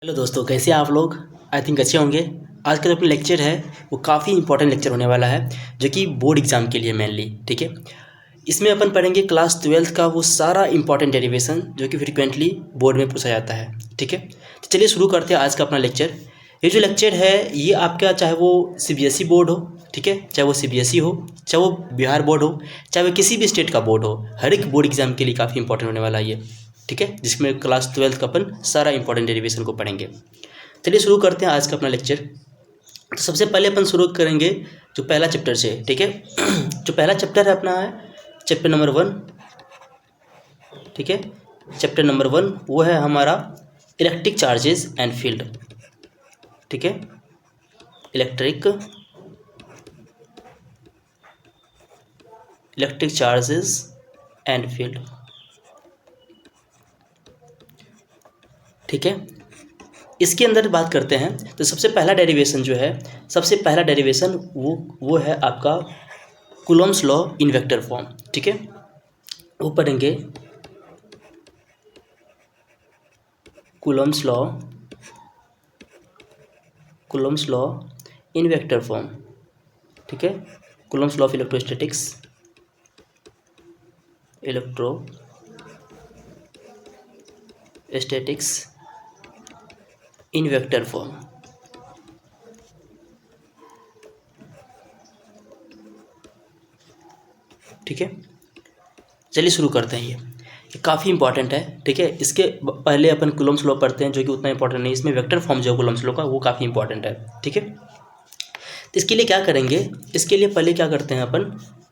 Hello दोस्तों, कैसे हैं आप लोग। आई थिंक अच्छे होंगे। आज का जो अपना लेक्चर है वो काफ़ी इंपॉर्टेंट लेक्चर होने वाला है, जो कि बोर्ड एग्जाम के लिए मेनली। ठीक है, इसमें अपन पढ़ेंगे क्लास 12th का वो सारा इंपॉर्टेंट डेरिवेशन जो कि फ्रिक्वेंटली बोर्ड में पूछा जाता है। ठीक है, तो चलिए शुरू करते हैं आज का अपना लेक्चर। ये जो लेक्चर है ये आपका, चाहे वो सीबीएसई बोर्ड हो, ठीक है, चाहे वो सीबीएसई हो, चाहे वो बिहार बोर्ड हो, चाहे वो किसी भी स्टेट का बोर्ड हो, हर एक बोर्ड एग्जाम के लिए काफ़ी इंपॉर्टेंट होने वाला है ये। ठीक है, जिसमें क्लास 12th का अपन सारा इंपॉर्टेंट डेरिवेशन को पढ़ेंगे। चलिए शुरू करते हैं आज का अपना लेक्चर। तो सबसे पहले अपन शुरू करेंगे जो पहला चैप्टर से। ठीक है, जो पहला चैप्टर है अपना है चैप्टर नंबर 1। ठीक है, चैप्टर नंबर 1 वो है हमारा इलेक्ट्रिक चार्जेस एंड फील्ड। ठीक है, इलेक्ट्रिक चार्जेस एंड फील्ड। ठीक है, इसके अंदर बात करते हैं तो सबसे पहला डेरिवेशन जो है, सबसे पहला डेरिवेशन वो है आपका Coulomb's law in vector form. ठीक है, वो पढ़ेंगे Coulomb's law in vector form. ठीक है, Coulomb's law of electrostatics in vector form. ठीक है, चलिए शुरू करते हैं। ये काफ़ी इंपॉर्टेंट है। ठीक है, इसके पहले अपन कूलम्ब्स लॉ पढ़ते हैं जो कि उतना इंपॉर्टेंट नहीं। इसमें वेक्टर फॉर्म जो है कूलम्ब्स लॉ का वो काफ़ी इंपॉर्टेंट है। ठीक है, तो इसके लिए क्या करेंगे, इसके लिए पहले क्या करते हैं अपन,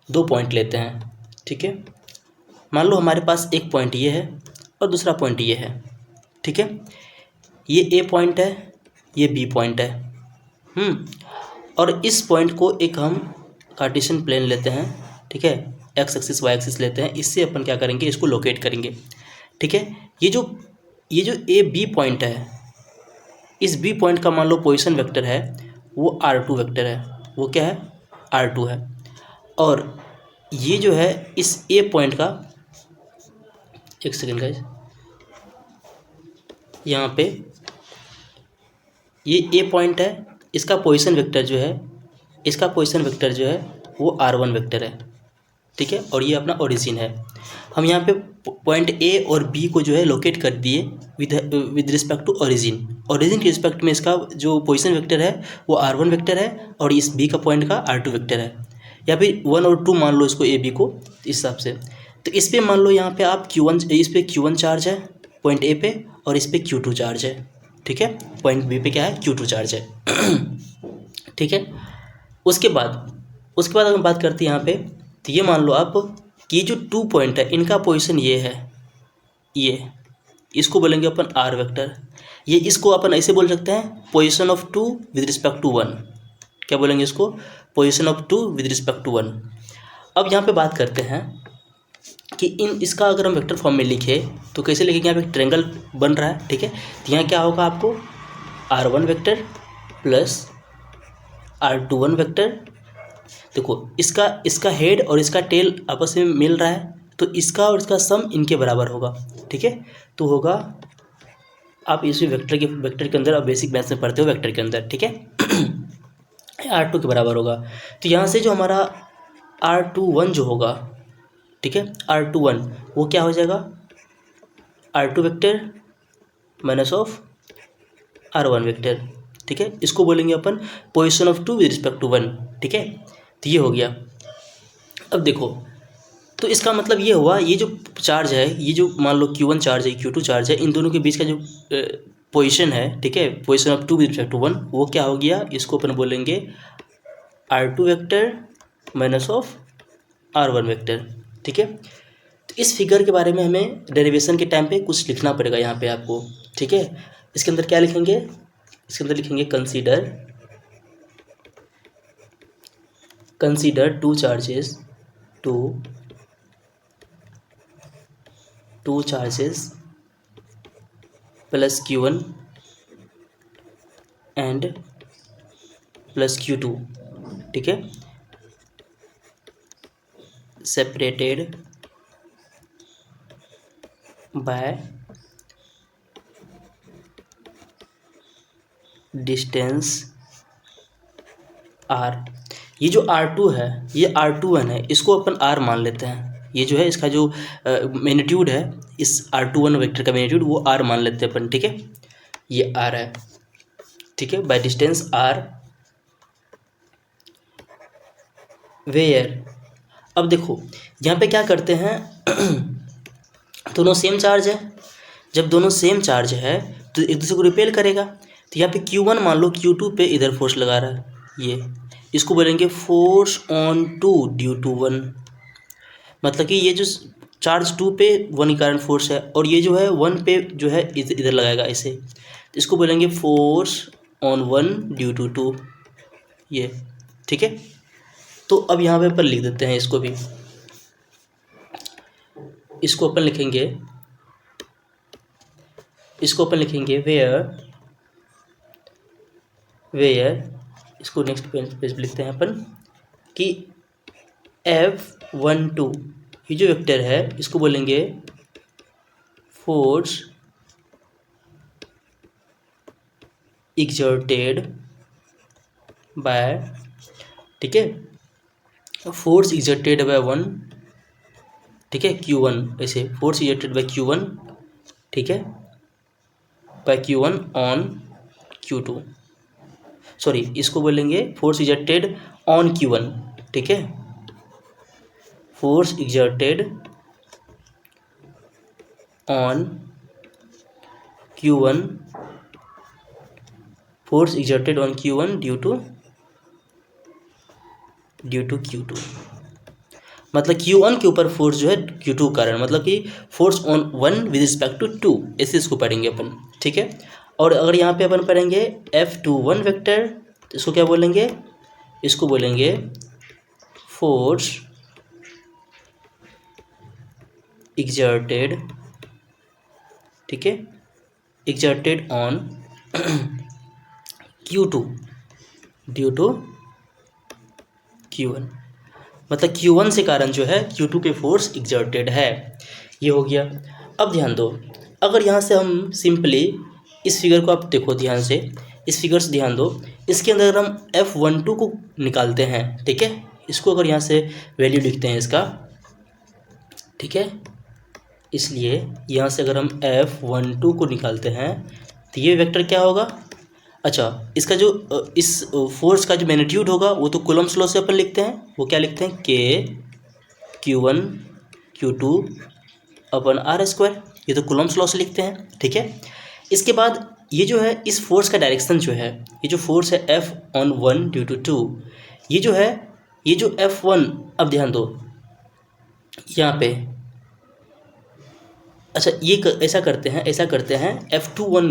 दो पॉइंट लेते हैं। ठीक है, मान लो हमारे पास एक पॉइंट ये है और दूसरा पॉइंट ये है। ठीक है, ये ए पॉइंट है, ये बी पॉइंट है। और इस पॉइंट को एक हम कार्टेशियन प्लेन लेते हैं। ठीक है, एक्स एक्सिस वाई एक्सिस लेते हैं, इससे अपन क्या करेंगे, इसको लोकेट करेंगे। ठीक है, ये जो ए बी पॉइंट है, इस बी पॉइंट का मान लो पोजीशन वेक्टर है वो R2 वेक्टर है। वो क्या है, R2 है। और ये जो है इस ए पॉइंट का, एक सेकेंड गाइस, यहाँ पे ये ए पॉइंट है, इसका पोजीशन वेक्टर जो है, वो R1 वेक्टर है। ठीक है, और ये अपना ओरिजिन है। हम यहाँ पे पॉइंट ए और बी को जो है लोकेट कर दिए विद रिस्पेक्ट टू ओरिजिन के रिस्पेक्ट में इसका जो पोजीशन वेक्टर है वो R1 वेक्टर है, और इस बी का पॉइंट का R2 वेक्टर है। या फिर 1 और 2 मान लो इसको, ए बी को इस हिसाब से। तो इस पर मान लो यहाँ पे आप Q1, इस पर Q1 चार्ज है पॉइंट ए पे, और इस पर Q2 चार्ज है। ठीक है, पॉइंट बी पे क्या है, Q2 चार्ज है। ठीक है, उसके बाद अगर बात करते हैं यहाँ पे, तो ये मान लो आप कि जो 2 पॉइंट है इनका पोजीशन ये है, ये इसको बोलेंगे अपन R वेक्टर। ये इसको अपन ऐसे बोल सकते हैं position of 2 with respect to 1। क्या बोलेंगे इसको, position of 2 with respect to 1। अब यहाँ पे बात करते हैं कि इसका अगर हम वेक्टर फॉर्म में लिखे तो कैसे लिखेंगे। यहाँ पे एक ट्रायंगल बन रहा है। ठीक है, तो यहाँ क्या होगा, आपको R1 vector plus R21 vector. देखो इसका हेड और इसका टेल आपस में मिल रहा है, तो इसका और इसका सम इनके बराबर होगा। ठीक है, तो होगा, आप इस वेक्टर के अंदर, आप बेसिक मैथ्स में पढ़ते हो वेक्टर के अंदर। ठीक है, R2 के बराबर होगा। तो यहाँ से जो हमारा R21 जो होगा, ठीक है, R21 वो क्या हो जाएगा, R2 vector minus of R1 vector. ठीक है, इसको बोलेंगे अपन position of 2 with respect to 1। ठीक है, तो ये हो गया। अब देखो, तो इसका मतलब ये हुआ, ये जो चार्ज है, ये जो मान लो Q1 चार्ज है, Q2 चार्ज है, इन दोनों के बीच का जो पोजीशन है, ठीक है, position of 2 with respect to 1, वो क्या हो गया, इसको अपन बोलेंगे R2 vector minus of R1 vector. ठीक है, तो इस फिगर के बारे में हमें डेरिवेशन के टाइम पे कुछ लिखना पड़ेगा यहाँ पे आपको। ठीक है, इसके अंदर क्या लिखेंगे, इसके अंदर लिखेंगे consider two charges plus Q1 and plus Q2। ठीक है, सेपरेटेड बाय डिस्टेंस r, ये जो r2 है ये r21 है, इसको अपन r मान लेते हैं। ये जो है इसका जो मैग्नीट्यूड है, इस r21 वेक्टर का मैग्नीट्यूड वो r मान लेते हैं अपन, ठीक है। ये r है, ठीक है, बाय डिस्टेंस r वेयर। अब देखो यहाँ पे क्या करते हैं दोनों सेम चार्ज है, जब दोनों सेम चार्ज है तो एक दूसरे को रिपेल करेगा। तो यहाँ पे Q1 मान लो Q2 पे इधर फोर्स लगा रहा है, ये इसको बोलेंगे force on two due to 1। मतलब कि ये जो चार्ज 2 पे 1 के कारण फोर्स है, और ये जो है 1 पे जो है इधर लगाएगा ऐसे, तो इसको बोलेंगे फोर्स ऑन 1 ड्यू टू 2, ये, ठीक है। तो अब यहाँ पे अपन लिख देते हैं इसको भी, इसको अपन लिखेंगे वेयर इसको नेक्स्ट पेज पे लिखते हैं अपन कि F12 ये जो वेक्टर है इसको बोलेंगे फोर्स एक्सर्टेड बाय, ठीक है, फोर्स एक्सर्टेड बाय 1, ठीक है, Q1, ऐसे फोर्स एक्सर्टेड बाय Q1, ठीक है, bye Q1 on Q2, sorry इसको बोलेंगे फोर्स एक्सर्टेड ऑन Q1, ठीक है, force exerted on Q1, force exerted on Q1 due to Q2, मतलब Q1 के ऊपर फोर्स जो है Q2 कारण, मतलब कि force on 1 with respect to 2, ऐसे इसको पढ़ेंगे अपन, ठीक है। और अगर यहाँ पे अपन पढ़ेंगे F21 वेक्टर तो इसको क्या बोलेंगे, इसको बोलेंगे फोर्स एक्सर्टेड, ठीक है, exerted on Q2 due to Q1, मतलब Q1 से कारण जो है Q2 के फोर्स एक्सर्टेड है, ये हो गया। अब ध्यान दो, अगर यहाँ से हम सिंपली इस फिगर को आप देखो ध्यान से, इस फिगर से ध्यान दो, इसके अंदर अगर हम F12 को निकालते हैं, ठीक है, इसको अगर यहाँ से वैल्यू लिखते हैं इसका, ठीक है, इसलिए यहाँ से अगर हम F12 को निकालते हैं तो ये वेक्टर क्या होगा, अच्छा इसका जो इस फोर्स का जो मैग्नीट्यूड होगा वो तो कूलम्ब्स लॉ से अपन लिखते हैं, वो क्या लिखते हैं K Q1 Q2 अपन R², ये तो कूलम्ब्स लॉ से लिखते हैं, ठीक है। इसके बाद ये जो है इस फोर्स का डायरेक्शन जो है, ये जो फोर्स है F ऑन 1 ड्यू टू 2, ये जो है ये जो F1, अब ध्यान दो यहाँ पे, अच्छा ये ऐसा करते हैं F21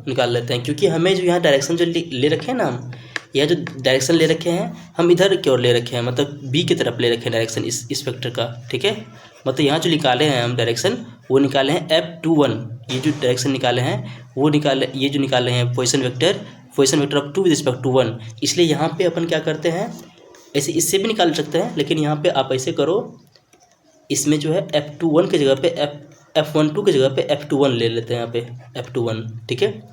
निकाल लेते हैं, क्योंकि हमें जो यहाँ डायरेक्शन जो ले रखे हैं ना, हम यहाँ जो डायरेक्शन ले रखे हैं हम इधर की ओर ले रखे हैं, मतलब बी की तरफ ले रखे हैं डायरेक्शन इस वेक्टर का, ठीक है। मतलब यहाँ जो निकाले हैं हम डायरेक्शन, वो निकाले हैं F21, ये जो डायरेक्शन निकाले हैं वो ये जो निकाले हैं position vector of 2 with respect to 1, इसलिए यहाँ पे अपन क्या करते हैं, ऐसे इससे भी निकाल सकते हैं, लेकिन यहाँ पे आप ऐसे करो, इसमें जो है F21 की जगह पे F12 की जगह पे F21 ले लेते हैं, यहाँ पे F21, ठीक है,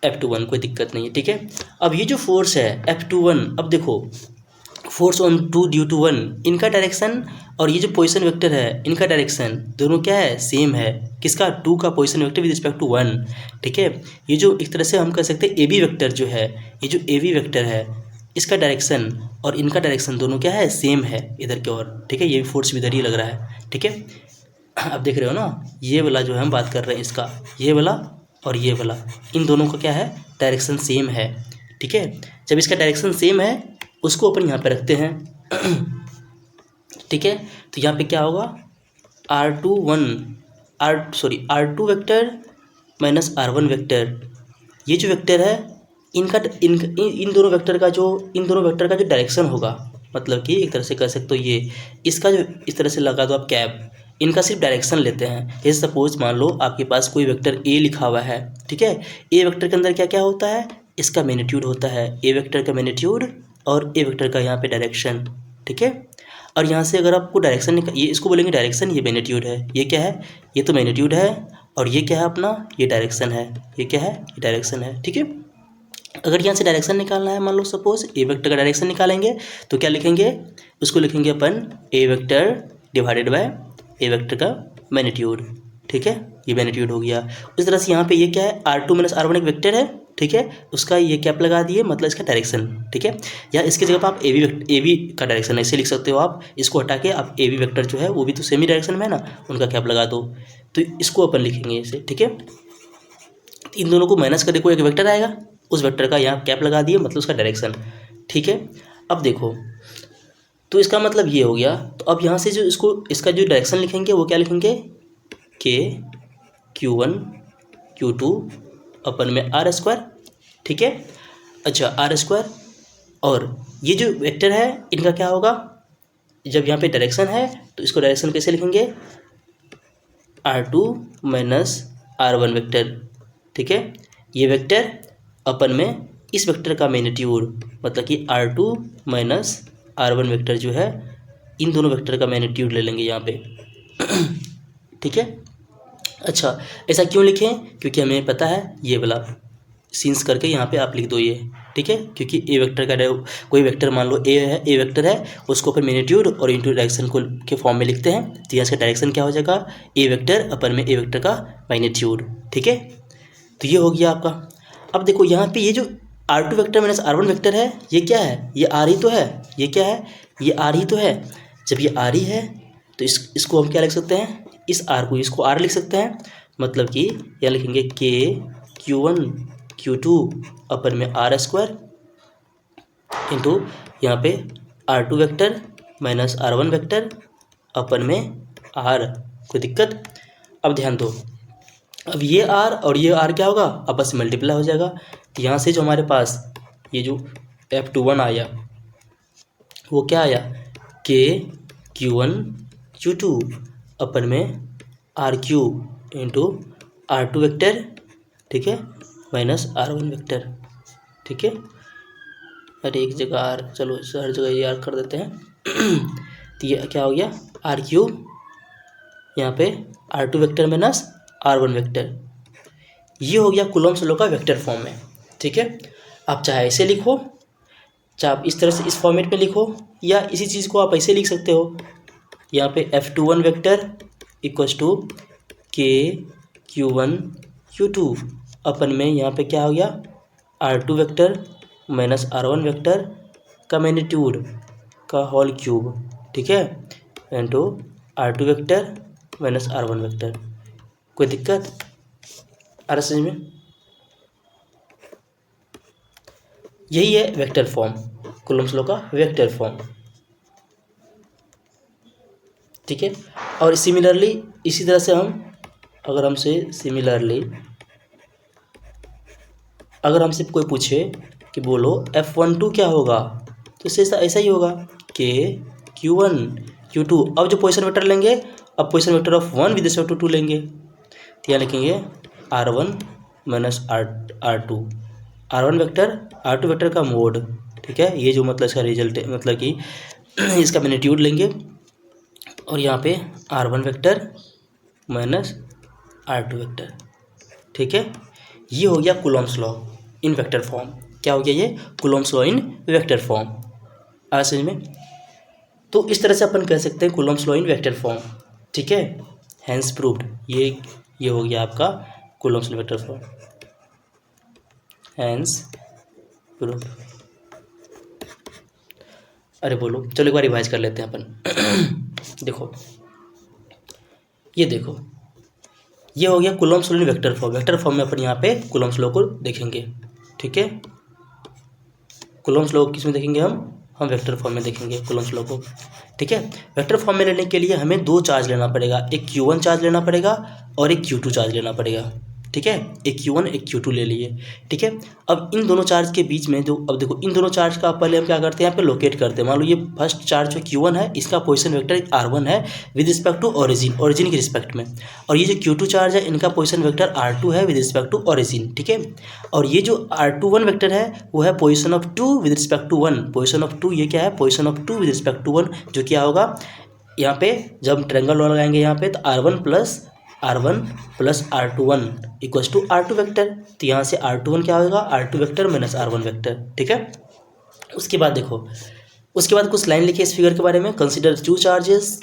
F21 कोई दिक्कत नहीं है, ठीक है। अब ये जो फोर्स है F21, अब देखो फोर्स ऑन 2 ड्यू टू 1, इनका डायरेक्शन और ये जो पोजीशन वेक्टर है इनका डायरेक्शन दोनों क्या है, सेम है, किसका, 2 का position vector with respect to 1, ठीक है। ये जो एक तरह से हम कह सकते हैं AB वेक्टर जो है, ये जो AB वेक्टर है इसका डायरेक्शन और इनका डायरेक्शन दोनों क्या है, सेम है इधर की ओर, ठीक है। ये फोर्स भी इधर ही लग रहा है, ठीक है। अब देख रहे हो ना, ये वाला जो है हम बात कर रहे हैं इसका, ये वाला और ये वाला, इन दोनों का क्या है, डायरेक्शन सेम है, ठीक है। जब इसका डायरेक्शन सेम है उसको अपन यहाँ पे रखते हैं ठीक है। तो यहाँ पे क्या होगा, R2 vector minus R1 vector, ये जो वेक्टर है इनका इन दोनों वेक्टर का जो डायरेक्शन होगा, मतलब कि एक तरह से कह सकते हो ये इसका जो इस तरह से लगा दो आप कैप, इनका सिर्फ डायरेक्शन लेते हैं। जैसे सपोज मान लो आपके पास कोई वेक्टर ए लिखा हुआ है, ठीक है। ए वेक्टर के अंदर क्या क्या होता है, इसका मैग्नीट्यूड होता है, ए वेक्टर का मैग्नीट्यूड और ए वेक्टर का यहाँ पे डायरेक्शन, ठीक है। और यहाँ से अगर आपको डायरेक्शन ये इसको बोलेंगे डायरेक्शन, ये मैग्नीट्यूड है, ये क्या है, ये तो मैग्नीट्यूड है, और ये क्या है अपना, ये डायरेक्शन है, ये क्या है, ये डायरेक्शन है, ठीक है। अगर यहाँ से डायरेक्शन निकालना है, मान लो सपोज ए वेक्टर का डायरेक्शन निकालेंगे तो क्या लिखेंगे, उसको लिखेंगे अपन A vector divided by A vector का मैग्नीट्यूड। ठीक है, ये मैग्नीट्यूड हो गया। उस तरह से यहाँ पे ये क्या है, R2 माइनस R1 एक वेक्टर है। ठीक है, उसका ये कैप लगा दिए, मतलब इसका डायरेक्शन। ठीक है, या इसकी जगह पर आप ए बी का डायरेक्शन ऐसे लिख सकते हो आप, इसको हटा के आप ए बी वेक्टर जो है वो भी तो सेम ही डायरेक्शन में है ना, उनका कैप लगा दो, तो इसको अपन लिखेंगे ऐसे। ठीक है, इन दोनों को माइनस कर देखो, एक वेक्टर आएगा, उस वेक्टर का यहाँ कैप लगा दिए, मतलब उसका डायरेक्शन। ठीक है, अब देखो तो इसका मतलब ये हो गया। तो अब यहाँ से जो इसका जो डायरेक्शन लिखेंगे वो क्या लिखेंगे, के Q1 Q2 अपन में R स्क्वायर। ठीक है, अच्छा R स्क्वायर, और ये जो वेक्टर है इनका क्या होगा, जब यहाँ पे डायरेक्शन है तो इसको डायरेक्शन कैसे लिखेंगे, R2 माइनस R1 वेक्टर। ठीक है, ये वेक्टर अपन में इस वेक्टर का मैग्नीट्यूड, मतलब कि R2 माइनस R1 वेक्टर जो है, इन दोनों वेक्टर का मैग्नीट्यूड ले लेंगे यहाँ पे। ठीक है, अच्छा ऐसा क्यों लिखें, क्योंकि हमें पता है ये वाला सीन्स करके यहाँ पे आप लिख दो ये। ठीक है, क्योंकि ए वेक्टर का कोई वेक्टर मान लो ए है, ए वेक्टर है, उसको अपन मैग्नीट्यूड और इंटू डायरेक्शन को के फॉर्म में लिखते हैं, तो यहाँ इसका डायरेक्शन क्या हो जाएगा, ए वेक्टर अपन में ए वेक्टर का मैग्नीट्यूड। ठीक है, तो ये हो गया आपका। अब देखो यहाँ पे ये जो R2 vector minus R1 vector है, ये क्या है, ये R ही तो है, ये क्या है, ये R ही तो है। जब ये R ही है तो इसको हम क्या लिख सकते हैं, इस R को, इसको R लिख सकते हैं, मतलब कि यहाँ लिखेंगे के Q1 Q2 अपन में R स्क्वायर इंटू यहाँ पे R2 vector minus R1 vector अपन में R। कोई दिक्कत? अब ध्यान दो, अब ये R और ये R क्या होगा, आपस में मल्टीप्लाई हो जाएगा। तो यहाँ से जो हमारे पास ये जो F21 आया वो क्या आया, के Q1 Q2 अपन में RQ इंटू R2 वेक्टर। ठीक है, माइनस R1 वेक्टर। ठीक है, अरे एक जगह R, चलो हर जगह ये R कर देते हैं। तो ये क्या हो गया, RQ यहाँ पे R2 vector minus R1 vector, ये हो गया कूलम्ब्स लॉ का वेक्टर फॉर्म में। ठीक है, आप चाहे ऐसे लिखो, चाहे आप इस तरह से इस फॉर्मेट में लिखो, या इसी चीज़ को आप ऐसे लिख सकते हो, यहाँ पे F21 वेक्टर इक्वल्स टू के Q1 Q2 अपन में यहाँ पे क्या हो गया, R2 vector minus R1 vector का मैग्नीट्यूड का होल क्यूब। ठीक है, into R2 vector minus R1 vector. कोई दिक्कत आ रहा समझ में? यही है वेक्टर फॉर्म, कूलम्ब्स लॉ का वेक्टर फॉर्म। ठीक है, और सिमिलरली इसी तरह से हम अगर हमसे कोई पूछे कि बोलो F12 क्या होगा, तो इससे ऐसा ही होगा, के Q1 Q2। अब जो पोजीशन वेक्टर लेंगे, अब position vector of 1 with respect to 2 लेंगे, तो यहाँ लिखेंगे R1 minus R2, R1 vector R2 vector का मोड। ठीक है, ये जो मतलब इसका रिजल्ट है, मतलब कि इसका मैग्नीट्यूड लेंगे, और यहाँ पे R1 vector minus R2 vector. ठीक है, ये हो गया Coulomb's law in vector form. क्या हो गया ये, Coulomb's law in vector form. आ समझ में? तो इस तरह से अपन कह सकते हैं Coulomb's law in vector form. ठीक है, हैंस प्रूव्ड, ये हो गया आपका Coulomb's law vector form, hence proved. अरे बोलो, चलो एक बार रिवाइज कर लेते हैं अपन। देखो, ये देखो, ये हो गया Coulomb's law in vector form. Vector form में अपन यहाँ पे कूलम्ब्स लॉ को देखेंगे। ठीक है, कूलम्ब्स लॉ किस में देखेंगे हम वेक्टर फॉर्म में देखेंगे कूलम्ब्स लॉ को। ठीक है, वेक्टर फॉर्म में लेने के लिए हमें 2 चार्ज लेना पड़ेगा, एक Q1 चार्ज लेना पड़ेगा और एक Q2 चार्ज लेना पड़ेगा। ठीक है, एक Q1 एक Q2 ले लिए। ठीक है, अब इन दोनों चार्ज के बीच में जो, अब देखो इन दोनों चार्ज का पहले हम क्या करते हैं, यहाँ पे लोकेट करते हैं। मान लो ये फर्स्ट चार्ज जो Q1 है, इसका पोजीशन वेक्टर R1 है विद रिस्पेक्ट टू ओरिजिन की रिस्पेक्ट में, और ये जो Q2 चार्ज है इनका पोजीशन वेक्टर R2 है विद रिस्पेक्ट टू ओरिजिन। ठीक है, और ये जो R21 वेक्टर है वो है position of 2 with respect to 1। Position of 2 ये क्या है, position of 2 with respect to 1, जो क्या होगा यहाँ पे जब हम ट्रायंगल लॉ लगाएंगे यहाँ पे, तो R1 plus R1 plus R21 equals to R2 vector. तो यहाँ से R21 क्या होगा, R2 vector minus R1 vector. ठीक है, उसके बाद देखो, उसके बाद कुछ लाइन लिखिए इस फिगर के बारे में। Consider two charges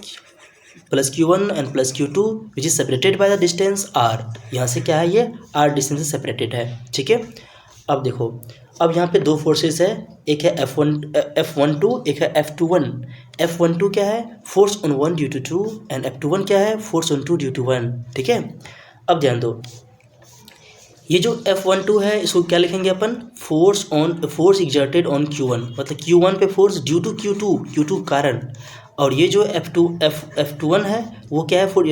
plus Q1 and plus Q2 which is separated by the distance R। यहाँ से क्या है, ये R डिस्टेंस से सेपरेटेड है। ठीक है, अब देखो, अब यहाँ पे दो फोर्सेस है, एक है F12, एक है F21। F12 क्या है, force on one due to two, and F21 क्या है, force on two due to one. ठीक है, अब ध्यान दो, ये जो F12 है इसको क्या लिखेंगे अपन, फोर्स एग्जर्टेड ऑन Q1, मतलब Q1 पे फोर्स ड्यू टू Q2 कारण। और ये जो F21 है वो क्या है, फोर्स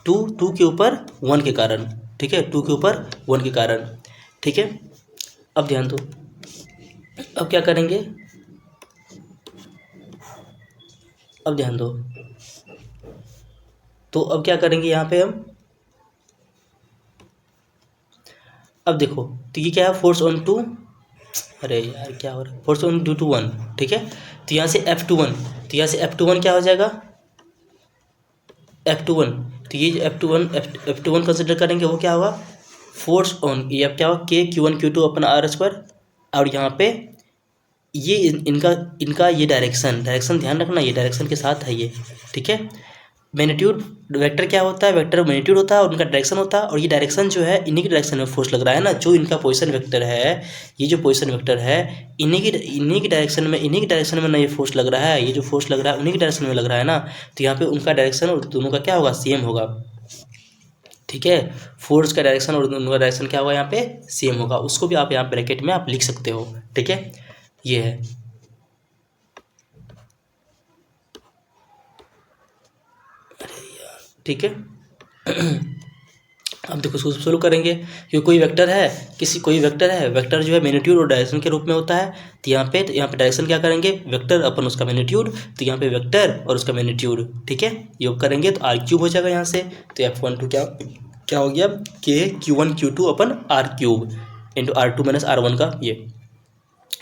टू के ऊपर वन के कारण। ठीक है, टू के ऊपर वन के कारण। ठीक है, अब ध्यान दो, अब क्या करेंगे, अब ध्यान दो, तो अब क्या करेंगे यहाँ पे हम, अब देखो, तो ये क्या है, फोर्स ऑन टू, अरे यार क्या हो रहा है, force on due to one. ठीक है, तो यहाँ से F21, तो यहाँ से F21 क्या हो जाएगा, F21, तो ये F21 कंसिडर करेंगे, वो क्या होगा, फोर्स ऑन, ये अब क्या होगा, Q1 Q2 अपना R²। और यहाँ पे ये इनका ये डायरेक्शन ध्यान रखना, ये डायरेक्शन के साथ है ये। ठीक है, मैग्नीट्यूड वेक्टर क्या होता है, वेक्टर मैग्नीट्यूड होता है और उनका डायरेक्शन होता है, और ये डायरेक्शन जो है इन्हीं की डायरेक्शन में फोर्स लग रहा है ना, जो इनका पोजीशन वेक्टर है, ये जो पोजीशन वेक्टर है इन्हीं की डायरेक्शन में ना ये फोर्स लग रहा है, ये जो फोर्स लग रहा है उन्हीं की डायरेक्शन में लग रहा है ना, तो यहाँ पे उनका डायरेक्शन और दोनों का क्या होगा, सेम होगा। ठीक है, फोर्स का डायरेक्शन और दोनों का डायरेक्शन क्या होगा, यहाँ पे सेम होगा। उसको भी आप यहाँ ब्रैकेट में आप लिख सकते हो। ठीक है, ये है। ठीक है, अब देखो उसको सोल्व करेंगे, क्योंकि कोई वेक्टर है, वेक्टर जो है मैग्नीट्यूड और डायरेक्शन के रूप में होता है। तो यहाँ पे डायरेक्शन क्या करेंगे, वेक्टर अपन उसका मैग्नीट्यूड, तो यहाँ पे वेक्टर और उसका मैग्नीट्यूड। ठीक है, योग करेंगे तो R³ हो जाएगा यहाँ से। तो F12 क्या हो गया, Q1 Q2 अपन R³ into R2 minus R1 का ये।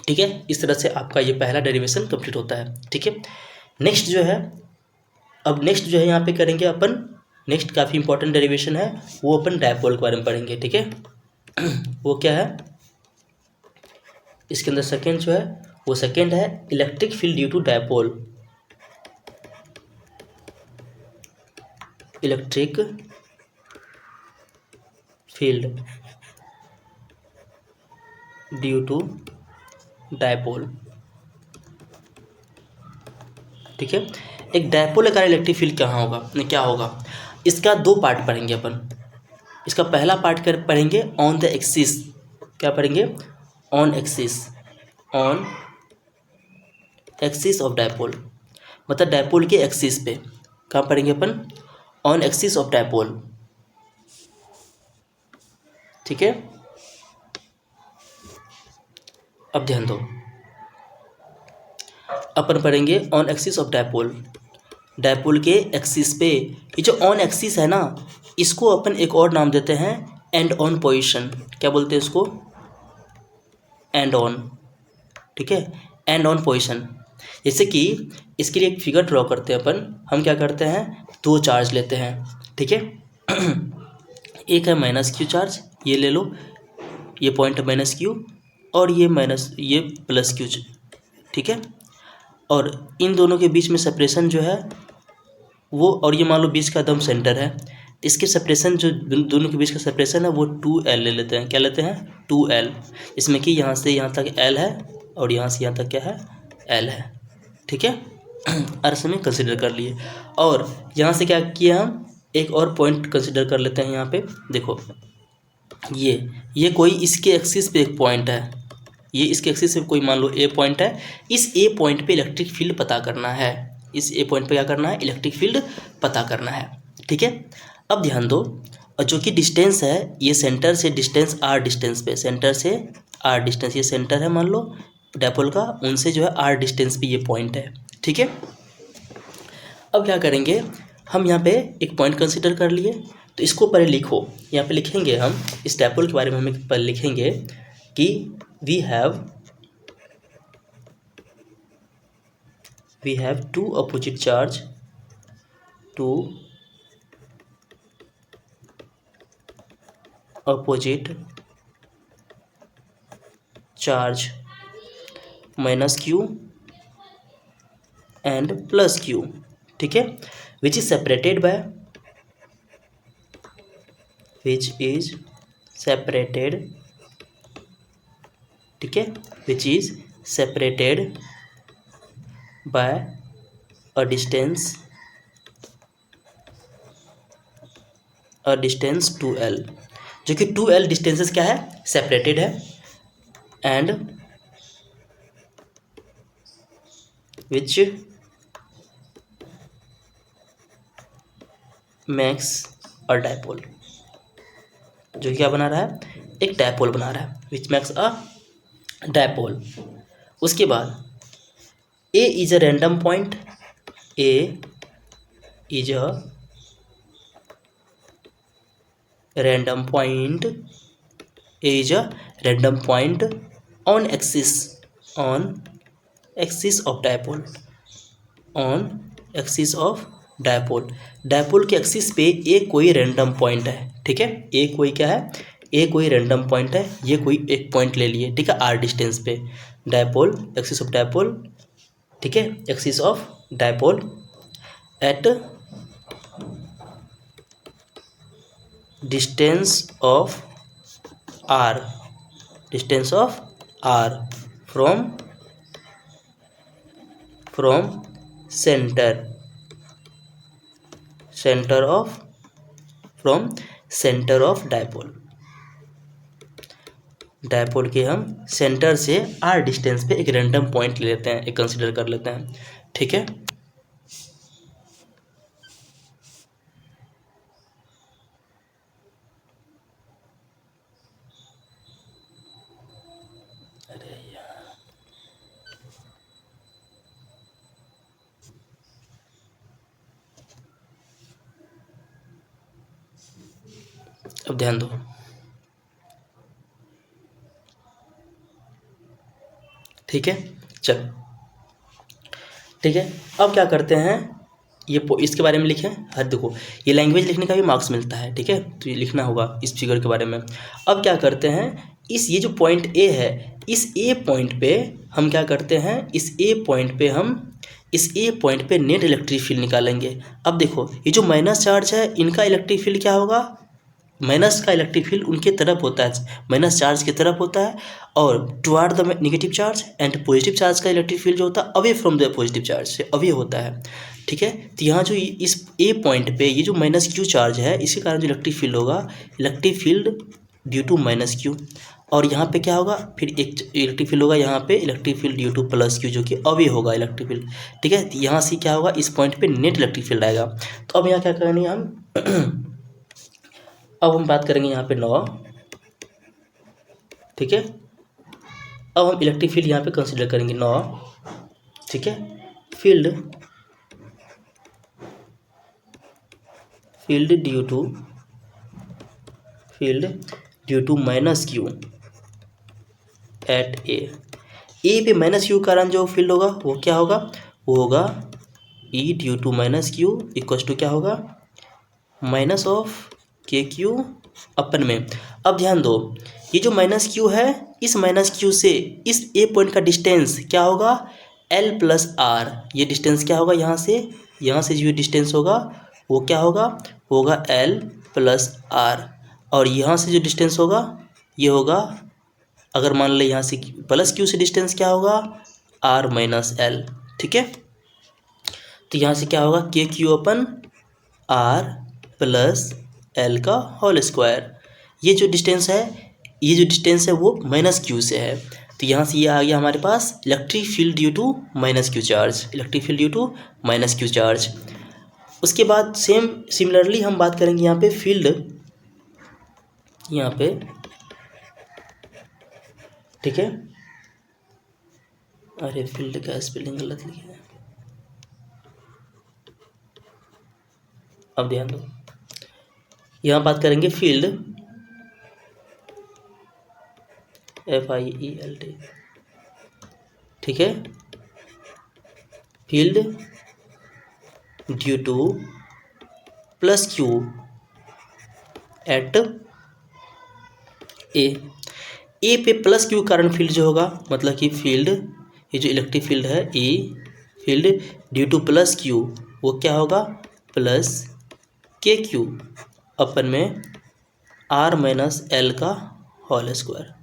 ठीक है, इस तरह से आपका ये पहला डेरिवेशन कंप्लीट होता है। ठीक है, नेक्स्ट जो है यहाँ पे करेंगे अपन, नेक्स्ट काफ़ी इंपॉर्टेंट डेरिवेशन है, वो अपन डायपोल के बारे में पढ़ेंगे। ठीक है, वो क्या है, इसके अंदर सेकेंड जो है वो सेकेंड है electric field due to dipole. Electric field due to dipole. ठीक है, एक डायपोल का इलेक्ट्रिक फील्ड क्या होगा, इसका दो पार्ट पढ़ेंगे अपन। इसका पहला पार्ट पढ़ेंगे ऑन द एक्सिस, क्या पढ़ेंगे, ऑन एक्सिस ऑफ डायपोल, मतलब डायपोल के एक्सिस पे कहाँ पढ़ेंगे अपन, ऑन एक्सिस ऑफ डायपोल। ठीक है, अब ध्यान दो, अपन पढ़ेंगे on axis of dipole, dipole के एक्सिस पे। ये जो ऑन एक्सिस है ना, इसको अपन एक और नाम देते हैं एंड ऑन पोजीशन। क्या बोलते हैं इसको, एंड ऑन। ठीक है, एंड ऑन पोजीशन। जैसे कि इसके लिए एक फिगर ड्रॉ करते हैं अपन, हम क्या करते हैं, दो चार्ज लेते हैं। ठीक है, एक है -Q चार्ज, ये ले लो, ये पॉइंट है -Q, और ये +Q। ठीक है, और इन दोनों के बीच में सेपरेशन जो है वो, और ये मान लो बीच का दम सेंटर है, इसके सेपरेशन जो दोनों के बीच का सेपरेशन है वो 2L ले लेते हैं। क्या लेते हैं, 2L, इसमें कि यहाँ से यहाँ तक L है और यहाँ से यहाँ तक क्या है, L है। ठीक है, अर्थ में कंसिडर कर लिए, और यहाँ से क्या किया, हम एक और पॉइंट कंसिडर कर लेते हैं। यहाँ पे देखो, ये कोई इसके एक्सिस पे एक पॉइंट है, ये इसके एक्सिस पे कोई मान लो A पॉइंट है, इस A पॉइंट पे इलेक्ट्रिक फील्ड पता करना है, इस A पॉइंट पे क्या करना है, इलेक्ट्रिक फील्ड पता करना है। ठीक है, अब ध्यान दो, और जो कि डिस्टेंस है, ये सेंटर से डिस्टेंस R डिस्टेंस पे, सेंटर से R डिस्टेंस, ये सेंटर है मान लो डायपोल का, उनसे जो है R डिस्टेंस पे ये पॉइंट है। ठीक है, अब क्या करेंगे, हम यहाँ पे एक पॉइंट कंसिडर कर लिए, तो इसको पहले लिखो, यहाँ पे लिखेंगे हम इस डायपोल के बारे में, हम पहले लिखेंगे कि we have two opposite charge, two opposite charge minus Q and plus q, ठीक है, which is separated by, which is separated, ठीक है, which is separated by a distance 2l, जो कि 2l डिस्टेंसेस क्या है, सेपरेटेड है, and which makes a dipole, जो कि क्या बना रहा है, एक डायपोल बना रहा है, विच मेक्स अ डायपोल। उसके बाद A is a random point, A is a random point, A is a random point on axis of dipole, on axis of dipole, dipole के एक्सिस पे ए कोई रैंडम पॉइंट है, ठीक है, ए कोई क्या है, ए कोई रैंडम पॉइंट है, ये कोई एक पॉइंट ले लिए, ठीक है, आर डिस्टेंस पे, डायपोल एक्सिस ऑफ डायपोल, ठीक है, axis of dipole at distance of r, distance of r from centre, centre of dipole, dipole के हम सेंटर से r डिस्टेंस पे एक रैंडम पॉइंट ले लेते हैं, एक कंसिडर कर लेते हैं, ठीक है। अब ध्यान दो, ठीक है, चलो, ठीक है, अब क्या करते हैं, ये इसके बारे में लिखें, हर देखो ये लैंग्वेज लिखने का भी मार्क्स मिलता है, ठीक है, तो ये लिखना होगा इस फिगर के बारे में। अब क्या करते हैं, इस ये जो पॉइंट ए है, इस ए पॉइंट पे हम क्या करते हैं, इस ए पॉइंट पे नेट इलेक्ट्रिक फील्ड निकालेंगे। अब देखो ये जो माइनस चार्ज है, इनका इलेक्ट्रिक फील्ड क्या होगा, माइनस का इलेक्ट्रिक फील्ड उनके तरफ होता है, माइनस चार्ज की तरफ होता है, और toward the negative charge, and positive charge का इलेक्ट्रिक फील्ड जो होता है away from the positive charge से अवे होता है, ठीक है। तो यहाँ जो इस ए पॉइंट पे ये जो माइनस क्यू चार्ज है, इसके कारण जो इलेक्ट्रिक फील्ड होगा, electric field due to minus q, और यहाँ पे क्या होगा, फिर एक इलेक्ट्रिक फील्ड होगा यहाँ पे, electric field due to plus Q, जो कि अवे होगा इलेक्ट्रिक फील्ड, ठीक है। यहाँ से क्या होगा, इस पॉइंट पे नेट इलेक्ट्रिक फील्ड आएगा। तो अब यहाँ क्या करेंगे हम अब हम बात करेंगे यहाँ पे 9, ठीक है, अब हम इलेक्ट्रिक फील्ड यहाँ पे कंसीडर करेंगे 9, ठीक है, field due to minus Q at A पे माइनस क्यू कारण जो फील्ड होगा वो क्या होगा, वो होगा E due to minus Q equals to क्या होगा, माइनस ऑफ के क्यू अपन में। अब ध्यान दो, ये जो माइनस क्यू है, इस माइनस क्यू से इस ए पॉइंट का डिस्टेंस क्या होगा, एल प्लस आर, ये डिस्टेंस क्या होगा, यहाँ से जो डिस्टेंस होगा वो क्या होगा एल प्लस आर, और यहाँ से जो डिस्टेंस होगा ये होगा, अगर मान ले यहाँ से प्लस क्यू से डिस्टेंस क्या होगा, आर माइनस एल, ठीक है। तो यहाँ से क्या होगा, के क्यू अपन आर प्लस एल का होल स्क्वायर, ये जो डिस्टेंस है वो माइनस क्यू से है, तो यहाँ से ये आ गया हमारे पास electric field due to minus Q charge, उसके बाद सिमिलरली हम बात करेंगे यहाँ पे फील्ड, यहाँ पे, ठीक है, अरे फील्ड का स्पेलिंग गलत लिखा है, अब ध्यान दो, यहाँ बात करेंगे फील्ड FIELD, ठीक है, field due to plus Q at A पे प्लस क्यू कारण फील्ड जो होगा, मतलब कि फील्ड, ये जो इलेक्ट्रिक फील्ड है E field due to plus Q, वो क्या होगा प्लस के क्यू अपन में आर माइनस एल का होल स्क्वायर।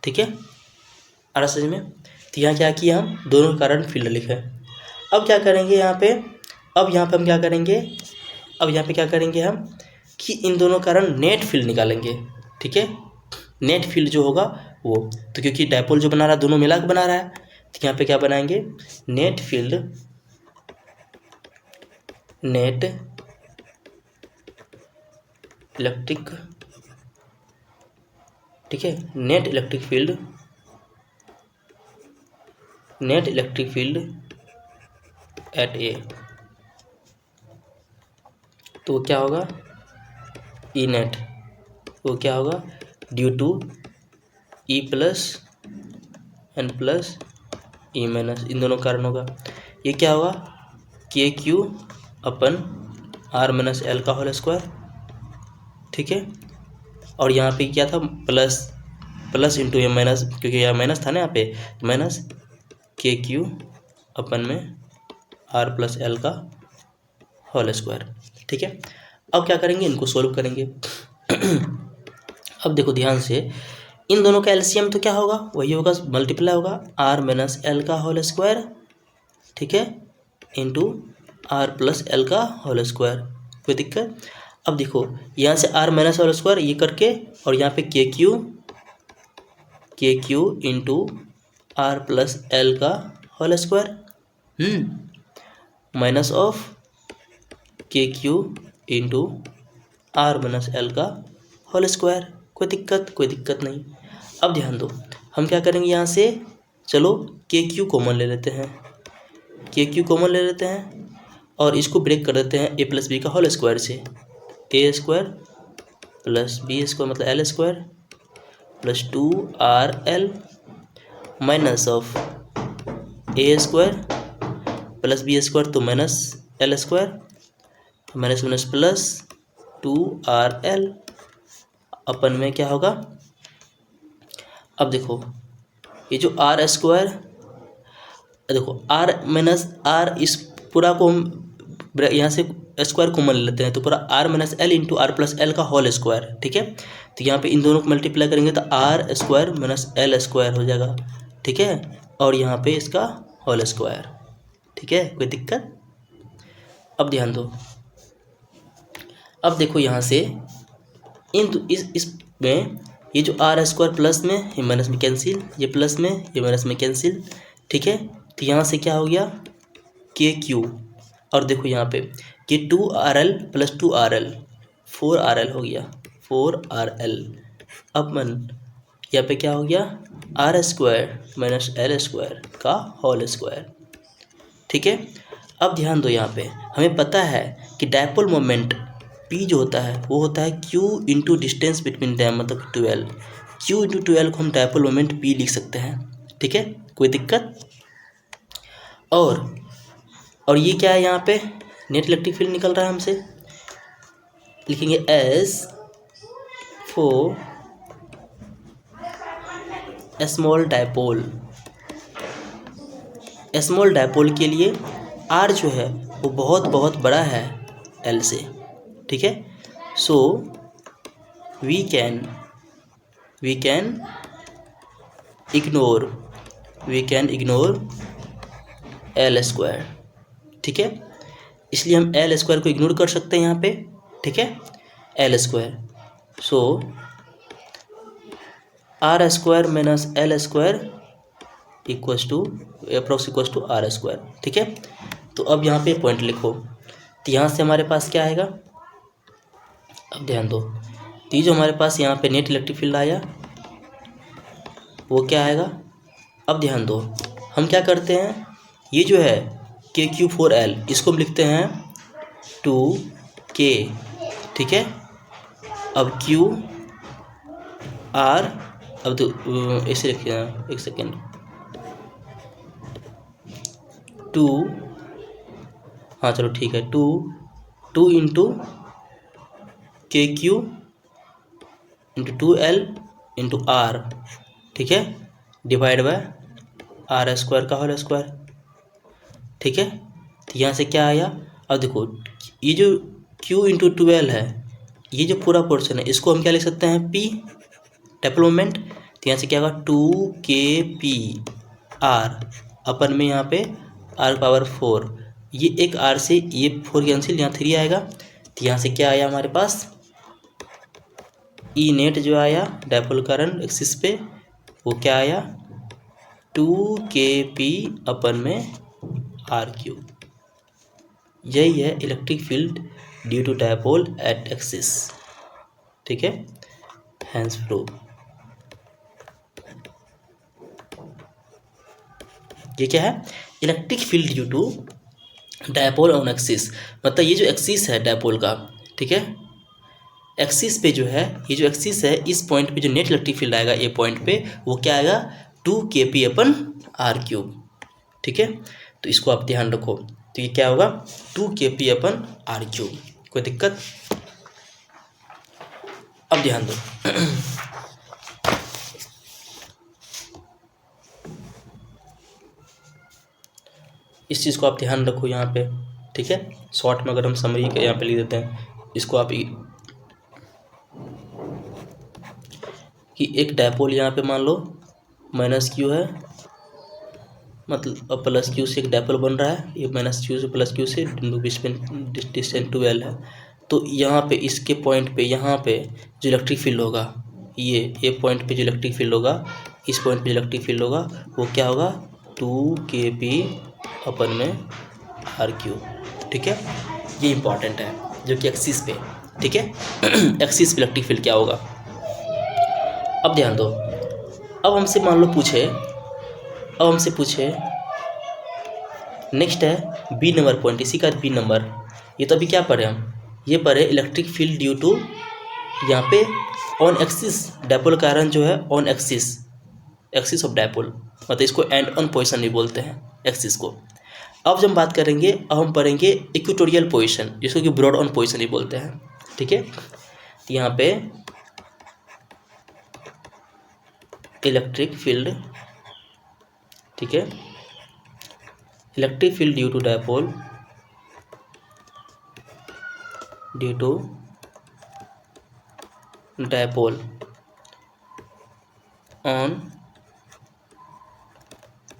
ठीक है, आ रहा समझ में। तो यहाँ क्या किया, हम दोनों कारण फील्ड लिखे। अब क्या करेंगे यहाँ पे, अब यहाँ पे हम क्या करेंगे, अब यहाँ पे क्या करेंगे हम कि इन दोनों कारण नेट फील्ड निकालेंगे। ठीक है, नेट फील्ड जो होगा वो, तो क्योंकि डायपोल जो बना रहा है दोनों मिला के बना रहा है, तो यहाँ पे क्या बनाएंगे नेट फील्ड, नेट इलेक्ट्रिक, ठीक है, net electric field, net electric field at A, तो वो क्या होगा ई नेट, वो क्या होगा due to E plus and plus E minus, इन दोनों कारण होगा। ये क्या होगा के क्यू अपन आर माइनस एल का होल स्क्वायर। ठीक है, और यहाँ पे क्या था प्लस, प्लस इंटू ये माइनस, क्योंकि यहाँ माइनस था ना यहाँ पे, माइनस के क्यू अपन में आर प्लस एल का होल स्क्वायर। ठीक है, अब क्या करेंगे इनको सोल्व करेंगे। अब देखो ध्यान से, इन दोनों का एलसीएम तो क्या होगा वही होगा, मल्टीप्लाई होगा आर माइनस एल का होल स्क्वायर, ठीक है, इंटू आर प्लस एल का होल स्क्वायर। कोई दिक्कत। अब देखो यहाँ से आर माइनस होल स्क्वायर ये करके, और यहाँ पे k q into r plus l का होल स्क्वायर, माइनस ऑफ के q into r minus L का होल स्क्वायर। कोई दिक्कत नहीं। अब ध्यान दो, हम क्या करेंगे यहाँ से, चलो के क्यू कॉमन ले लेते हैं, के क्यू कॉमन ले लेते हैं और इसको ब्रेक कर देते हैं ए प्लस बी का होल स्क्वायर से, A square plus B square मतलब L square plus 2RL minus of A square plus B square, तो minus L square, minus minus plus 2RL अपन में क्या होगा। अब देखो ये जो आर स्क्वायर, देखो आर माइनस आर, इस पूरा को हम यहाँ से स्क्वायर कॉमन ले लेते हैं, तो पूरा r minus l into r plus l का होल स्क्वायर। ठीक है, तो यहाँ पे इन दोनों को मल्टीप्लाई करेंगे तो r square minus L square हो जाएगा। ठीक है, और यहाँ पे इसका होल स्क्वायर। ठीक है, कोई दिक्कत। अब ध्यान दो, अब देखो यहाँ से इसमें ये जो आर स्क्वायर प्लस में, ये माइनस में कैंसिल, ये प्लस में, ये माइनस में कैंसिल। ठीक है, तो यहाँ से क्या हो गया के क्यू, और देखो यहाँ पे कि 2RL प्लस 2RL 4RL हो गया, 4RL अपन यहाँ पे क्या हो गया r square minus L square का होल स्क्वायर। ठीक है, अब ध्यान दो, यहाँ पे हमें पता है कि डायपोल मोमेंट P जो होता है वो होता है Q into distance between them, मतलब 12, Q इंटू 12 को हम डायपोल मोमेंट P लिख सकते हैं। ठीक है, कोई दिक्कत। और ये क्या है, यहाँ पे नेट इलेक्ट्रिक फील्ड निकल रहा है हमसे, लिखेंगे S for small dipole. Small dipole के लिए आर जो है वो बहुत बड़ा है एल से। ठीक है, so we can ignore l square. ठीक है, इसलिए हम एल स्क्वायर को इग्नोर कर सकते हैं यहाँ पे। ठीक है, l square, so r square minus L square equals to approx equals to r square. ठीक है, तो अब यहाँ पे पॉइंट लिखो, तो यहाँ से हमारे पास क्या आएगा, अब ध्यान दो, तो ये जो हमारे पास यहाँ पे नेट इलेक्ट्रिक फील्ड आया वो क्या आएगा। अब ध्यान दो, हम क्या करते हैं, ये जो है के क्यू 4L इसको हम लिखते हैं 2K। ठीक है, अब Q R, अब तो ऐसे लिखिए, एक सेकेंड, 2, हाँ चलो ठीक है, 2 इंटू के q into 2L into are, ठीक है, डिवाइड बाय आर स्क्वायर का होल स्क्वायर, ठीक है। तो यहाँ से क्या आया, अब देखो ये जो Q इंटू 12 है, ये जो पूरा पोर्शन है इसको हम क्या लिख सकते हैं, P डाइपोल मोमेंट। तो यहाँ से क्या होगा 2kp आर अपन में यहाँ पे r पावर 4, ये एक r से ये 4 कैंसिल, यहाँ 3 आएगा। तो यहाँ से क्या आया हमारे पास, ई नेट जो आया डाइपोल करंट एक्सिस पे वो क्या आया 2kp अपन में आर क्यूब। यही है electric field due to dipole at axis, ठीक है। हैंस प्रूव, ये क्या है, electric field due to dipole on axis, मतलब ये जो एक्सिस है डाइपोल का, ठीक है, एक्सिस पे जो है, ये जो एक्सिस है इस पॉइंट पे जो नेट इलेक्ट्रिक फील्ड आएगा ए पॉइंट पे वो क्या आएगा 2kp अपन आर क्यूब, ठीक है। तो इसको आप ध्यान रखो, तो ये क्या होगा 2kp अपन आर क्यूब, कोई दिक्कत। अब ध्यान दो इस चीज़ को आप ध्यान रखो यहाँ पे, ठीक है। शॉर्ट में अगर हम समरी का यहाँ पे लिख देते हैं इसको, आप कि एक डाइपोल यहाँ पे मान लो माइनस क्यू है, मतलब अब प्लस क्यू से एक डाइपोल बन रहा है, ये माइनस क्यू से प्लस क्यू से बीच में डिस्टेंस 12 है। तो यहाँ पे इसके पॉइंट पे यहाँ पे जो इलेक्ट्रिक फील्ड होगा, ये पॉइंट पे जो इलेक्ट्रिक फील्ड होगा, इस पॉइंट पे इलेक्ट्रिक फील्ड होगा वो क्या होगा 2kp अपन में आर क्यूब, ठीक है। ये इंपॉर्टेंट है जो कि एक्सिस पे, ठीक है एक्सिस पे इलेक्ट्रिक फील्ड क्या होगा। अब ध्यान दो, अब हमसे मान लो पूछे, अब हमसे पूछे नेक्स्ट है बी नंबर पॉइंट, इसी का बी नंबर, ये तो अभी क्या पढ़े हम, ये पढ़े इलेक्ट्रिक फील्ड ड्यू टू यहाँ पे ऑन एक्सिस डाइपोल का आयरन जो है on axis, axis of dipole, मतलब इसको एंड ऑन पोजीशन भी बोलते हैं एक्सिस को। अब जब हम बात करेंगे, अब हम पढ़ेंगे इक्वेटोरियल पोजीशन, जिसको कि ब्रॉड ऑन पोजीशन ही बोलते हैं, ठीक है। यहाँ पे इलेक्ट्रिक फील्ड, ठीक है, electric field due to dipole, due to dipole on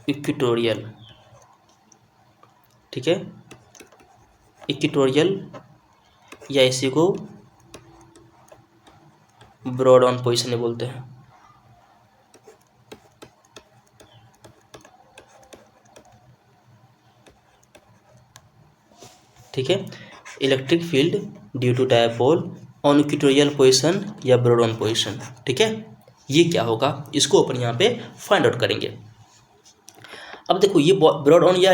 equatorial, ठीक है, इक्वेटोरियल या इसी को ब्रॉड ऑन पोजीशन ही बोलते हैं, ठीक है। Electric field due to dipole on equatorial position या ब्रॉड ऑन पोजीशन, ठीक है। ये क्या होगा इसको अपन यहाँ पे फाइंड आउट करेंगे। अब देखो ये ब्रॉड ऑन या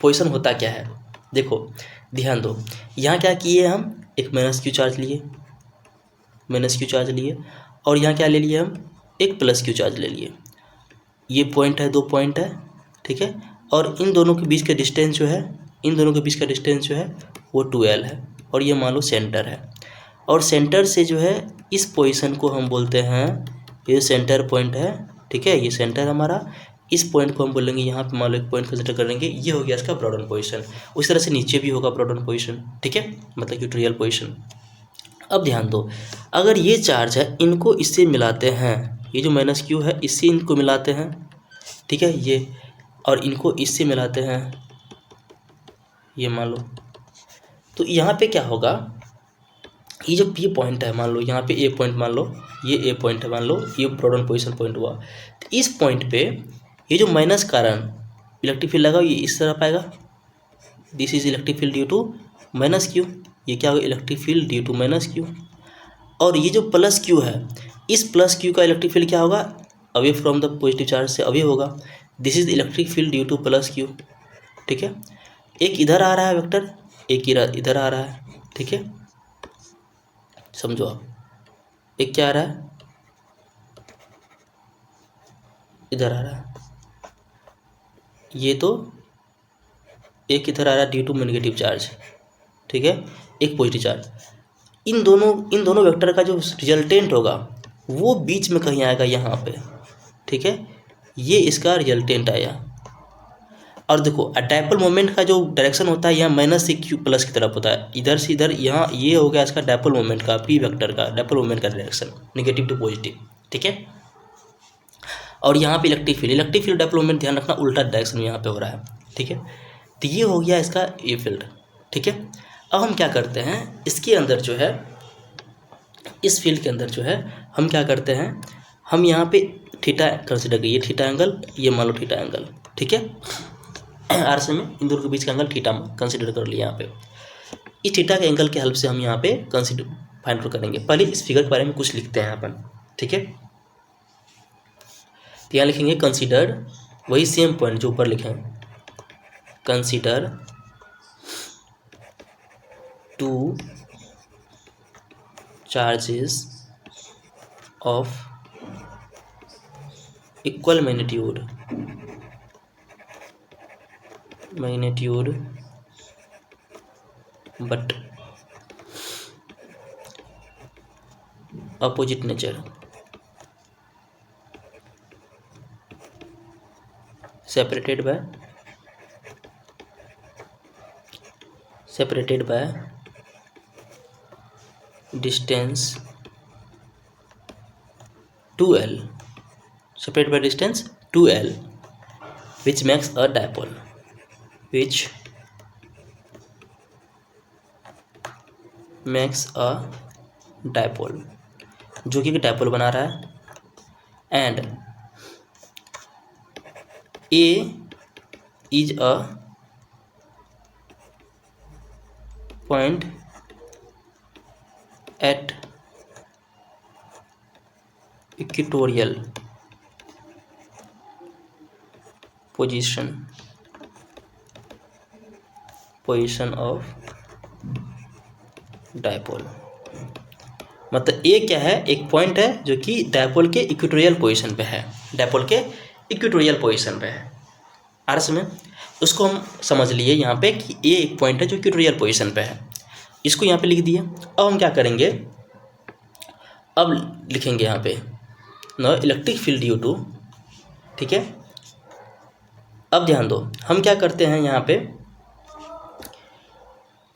पोजीशन होता क्या है, देखो ध्यान दो, यहाँ क्या किए हम, एक माइनस क्यू चार्ज लिए, माइनस क्यू चार्ज लिए, और यहाँ क्या ले लिए हम, एक प्लस क्यू चार्ज ले लिए। ये पॉइंट है, दो पॉइंट है, ठीक है, और इन दोनों के बीच का डिस्टेंस जो है, इन दोनों के बीच का डिस्टेंस जो है वो 12 है, और ये मान लो सेंटर है, और सेंटर से जो है इस पोजीशन को हम बोलते हैं, ये सेंटर पॉइंट है, ठीक है, ये सेंटर हमारा, इस पॉइंट को हम बोलेंगे यहाँ पे मान लो एक पॉइंट कंसिडर करेंगे, ये हो गया इसका ब्रॉड ऑन पोजीशन। उस तरह से नीचे भी होगा ब्रॉड ऑन पोजीशन, ठीक है, मतलब इक्वेटोरियल पोजीशन। अब ध्यान दो, अगर ये चार्ज है इनको इससे मिलाते हैं, ये जो माइनस क्यू है इससे इनको मिलाते हैं, ठीक है, ये और इनको इससे मिलाते हैं, ये मान लो, तो यहाँ पे क्या होगा, ये जो पी पॉइंट है मान लो, यहाँ पे ए पॉइंट मान लो, ये ए पॉइंट है मान लो, ये ब्रॉड ऑन पोजीशन पॉइंट हुआ। तो इस पॉइंट पे ये जो माइनस कारण इलेक्ट्रिक फील्ड लगा ये इस तरह पाएगा, this is electric field due to minus q, ये क्या होगा electric field due to minus q. और ये जो प्लस क्यू है, इस प्लस क्यू का इलेक्ट्रिक फील्ड क्या होगा, away from the positive charge से अवे होगा, this is electric field due to plus q, ठीक है। एक इधर आ रहा है वेक्टर, एक इधर आ रहा है, ठीक है, समझो आप, एक क्या आ रहा है, इधर आ रहा है, ये तो एक इधर आ रहा है ड्यू टू नेगेटिव चार्ज, ठीक है, एक पॉजिटिव चार्ज। इन दोनों वेक्टर का जो रिजल्टेंट होगा वो बीच में कहीं आएगा यहाँ पे, ठीक है, ये इसका रिजल्टेंट आया। और देखो डायपोल मोमेंट का जो डायरेक्शन होता है यहाँ माइनस से क्यू प्लस की तरफ होता है, इधर से इधर, यहाँ ये हो गया इसका डायपोल मोमेंट का, पी वेक्टर का डायपोल मोमेंट का डायरेक्शन, नेगेटिव टू पॉजिटिव, ठीक है। और यहाँ पे इलेक्ट्रिक फील्ड डायपोल मोमेंट ध्यान रखना उल्टा डायरेक्शन में यहाँ पे हो रहा है, ठीक है। तो ये हो गया इसका ए फील्ड, ठीक है। अब हम क्या करते हैं, इसके अंदर जो है, इस फील्ड के अंदर जो है हम क्या करते हैं, हम यहाँ पे थीटा कंसिडर करिए, थीटा एंगल, ये मान लो थीटा एंगल, ठीक है। आर से में इन दोनों के बीच का एंगल थीटा कंसिडर कर लिया यहाँ पे। इस थीटा के एंगल के हेल्प से हम यहाँ पे कंसिडर फाइंड आउट करेंगे। पहले इस फिगर के बारे में कुछ लिखते हैं अपन, ठीक है। तो यहाँ लिखेंगे कंसिडर, वही सेम पॉइंट जो ऊपर लिखे हैं, consider two charges of equal magnitude but opposite nature, separated by distance 2L, separated by distance 2L, which makes a dipole, जो कि डायपोल बना रहा है। And A is a point at equatorial position of dipole. मतलब ए क्या है, एक point है जो कि डायपोल के इक्वेटोरियल पोजीशन पे है, डायपोल के इक्वेटोरियल पोजीशन पे है आर्स में। उसको हम समझ लिए यहाँ पे कि ए एक पॉइंट है जो इक्वेटोरियल पोजीशन पे है, इसको यहाँ पे लिख दिए। अब हम क्या करेंगे, अब लिखेंगे यहाँ पे no electric field due to, ठीक है। अब ध्यान दो, हम क्या करते हैं यहाँ पे,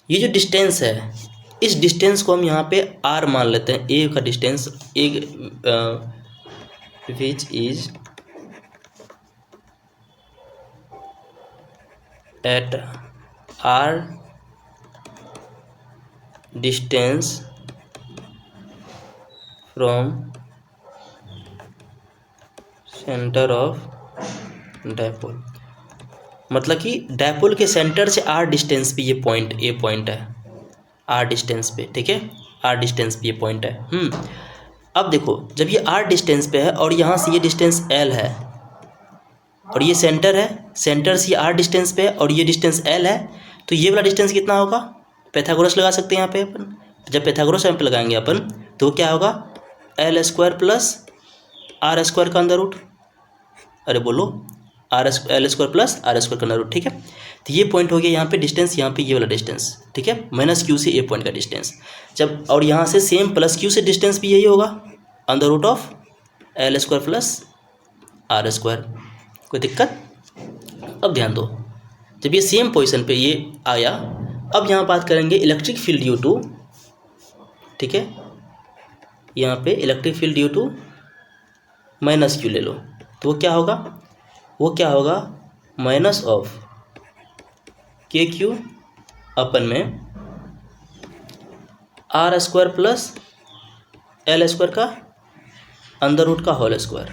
ये जो डिस्टेंस है, इस डिस्टेंस को हम यहाँ पे आर मान लेते हैं, ए का distance, which is at r distance from centre of dipole. मतलब कि डायपोल के सेंटर से आर डिस्टेंस पे ये पॉइंट, ए पॉइंट है आर डिस्टेंस पे, ठीक है, आर डिस्टेंस पे ये पॉइंट है। अब देखो, जब ये आर डिस्टेंस पे है और यहाँ से ये डिस्टेंस एल है और ये सेंटर है, सेंटर से आर डिस्टेंस पे है और ये डिस्टेंस एल है, तो ये वाला डिस्टेंस कितना होगा, पैथागोरस लगा सकते हैं यहाँ पे अपन। जब पैथागोरस यहाँ पे लगाएंगे अपन तो क्या होगा, l square plus r square का अंदर रूट, अरे बोलो l square plus r square का अंदर रूट, ठीक है। तो ये पॉइंट हो गया यहाँ पे डिस्टेंस, यहाँ पे ये वाला डिस्टेंस, ठीक है, माइनस क्यू से ए पॉइंट का डिस्टेंस। जब और यहाँ से सेम प्लस क्यू से डिस्टेंस भी यही होगा, under root of l square plus r square. कोई दिक्कत? अब ध्यान दो, जब ये सेम पोजीशन पे ये आया, अब यहाँ बात करेंगे इलेक्ट्रिक फील्ड ड्यू टू, ठीक है, यहाँ पे electric field due to minus q ले लो, तो वो क्या होगा माइनस ऑफ के क्यू अपन में are square plus l square का अंदर रूट का होल स्क्वायर।